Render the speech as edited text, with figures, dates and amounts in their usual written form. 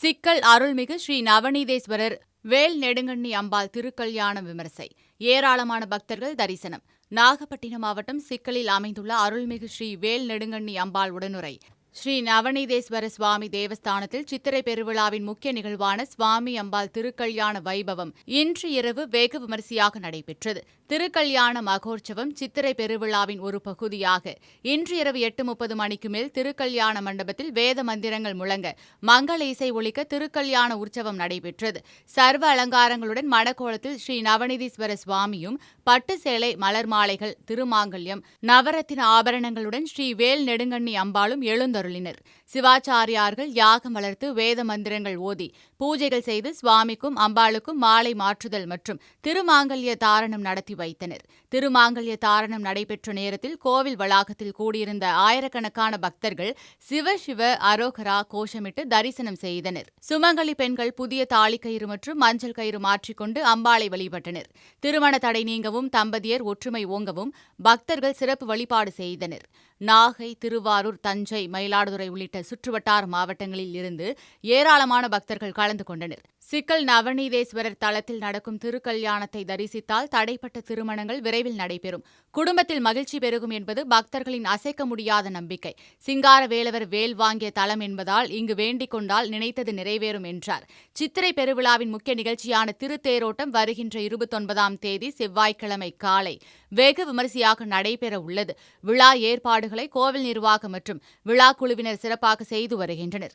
சிக்கல் அருள்மிகு ஸ்ரீ நவநீதேஸ்வரர் வேல் நெடுங்கண்ணி அம்பாள் திருக்கல்யாண விமரிசை. ஏராளமான பக்தர்கள் தரிசனம். நாகப்பட்டினம் மாவட்டம் சிக்கலில் அமைந்துள்ள அருள்மிகு ஸ்ரீ வேல் நெடுங்கண்ணி அம்பாள் உடனுறை ஸ்ரீ நவநீதேஸ்வர சுவாமி தேவஸ்தானத்தில் சித்திரை பெருவிழாவின் முக்கிய நிகழ்வான சுவாமி அம்பாள் திருக்கல்யாண வைபவம் இன்று இரவு வெகு விமரிசையாக நடைபெற்றது. திருக்கல்யாண மகோற்சவம் சித்திரை பெருவிழாவின் ஒரு பகுதியாக இன்று இரவு 8:30 மணிக்கு மேல் திருக்கல்யாண மண்டபத்தில் வேத மந்திரங்கள் முழங்க மங்கள இசை ஒலிக்க திருக்கல்யாண உற்சவம் நடைபெற்றது. சர்வ அலங்காரங்களுடன் மணக்கோலத்தில் ஸ்ரீ நவநீதீஸ்வர சுவாமியும் பட்டு சேலை, மலர் மாலைகள், திருமாங்கல்யம், நவரத்தின ஆபரணங்களுடன் ஸ்ரீ வேல் நெடுங்கண்ணி அம்பாளும் எழுந்தருளினர். சிவாச்சாரியார்கள் யாகம் வளர்த்து வேத மந்திரங்கள் ஓதி பூஜைகள் செய்து சுவாமிக்கும் அம்பாளுக்கும் மாலை மாற்றுதல் மற்றும் திருமாங்கல்ய தாரணம் நடத்தி வைத்தனர். திருமாங்கல்ய தாரணம் நடைபெற்ற நேரத்தில் கோவில் வளாகத்தில் கூடியிருந்த ஆயிரக்கணக்கான பக்தர்கள் சிவ சிவ அரோகரா கோஷமிட்டு தரிசனம் செய்தனர். சுமங்கலி பெண்கள் புதிய தாலிக்கயிறு மற்றும் மஞ்சள் கயிறு மாற்றிக்கொண்டு அம்பாளை வழிபட்டனர். திருமண தடை நீங்கவும் தம்பதியர் ஒற்றுமை ஓங்கவும் பக்தர்கள் சிறப்பு வழிபாடு செய்தனர். நாகை, திருவாரூர், தஞ்சை, மயிலாடுதுறை உள்ளிட்ட சுற்றுவட்டார மாவட்டங்களில் இருந்து ஏராளமான பக்தர்கள் கலந்து கொண்டனர். சிக்கல் நவநீதேஸ்வரர் தலத்தில் நடக்கும் திருக்கல்யாணத்தை தரிசித்தால் தடைப்பட்ட திருமணங்கள் விரைவில் நடைபெறும், குடும்பத்தில் மகிழ்ச்சி பெருகும் என்பது பக்தர்களின் அசைக்க முடியாத நம்பிக்கை. சிங்கார வேலவர் வேல் வாங்கிய தலம் என்பதால் இங்கு வேண்டிக் கொண்டால் நினைத்தது நிறைவேறும் என்றார். சித்திரை பெருவிழாவின் முக்கிய நிகழ்ச்சியான திருத்தேரோட்டம் வருகின்ற 29ஆம் தேதி செவ்வாய்க்கிழமை காலை வெகு விமரிசையாக நடைபெற உள்ளது. விழா ஏற்பாடுகளை கோவில் நிர்வாகம் மற்றும் விழா குழுவினர் சிறப்பாக செய்து வருகின்றனர்.